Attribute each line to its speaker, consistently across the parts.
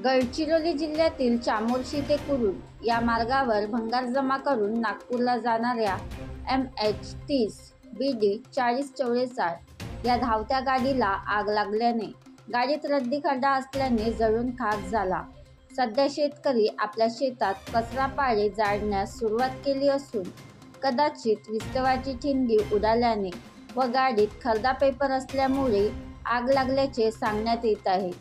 Speaker 1: गडचिरोली जिल्ह्यातील चामोर्शी ते कुरुल या मार्गावर भंगार जमा करून नागपूरला जाणाऱ्या MH30 BD 4044 या धावत्या गाडीला आग लागल्याने गाडीत रद्दी खड्डा असल्याने जळून खाक झाला। सध्या शेतकरी आपल्या शेतात कचरा पाळे जाळण्यास सुरुवात केली असून कदाचित विस्तवाची ठिणगी उडाल्याने व गाडीत खर्दा पेपर असल्यामुळे आग लागल्याचे सांगण्यात येत आहे।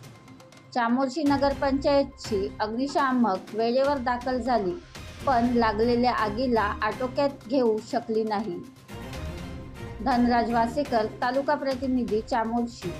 Speaker 1: चामोर्शी नगरपंचायतची अग्निशामक वेळेवर दाखल झाली, पण लागलेल्या आगीला आटोक्यात घेऊ शकली नाही। धनराज वासेकर, तालुका प्रतिनिधी, चामोर्शी।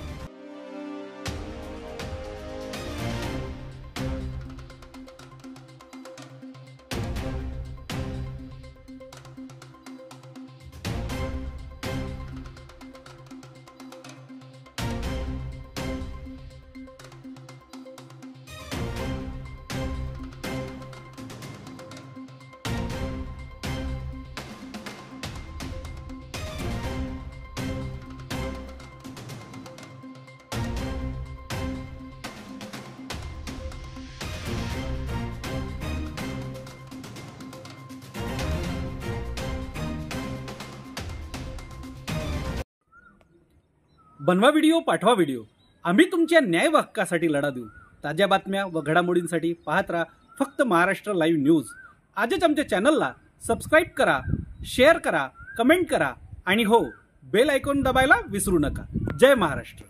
Speaker 2: बनवा व्हिडिओ, पाठवा व्हिडिओ, आम्ही तुमच्या न्याय व हक्कासाठी लढा देऊ। ताज्या बातम्या व घडामोडींसाठी पाहत राहा फक्त महाराष्ट्र लाईव्ह न्यूज। आजच आमच्या चॅनलला सबस्क्राईब करा, शेअर करा, कमेंट करा आणि हो, बेल आयकॉन दबायला विसरू नका। जय महाराष्ट्र।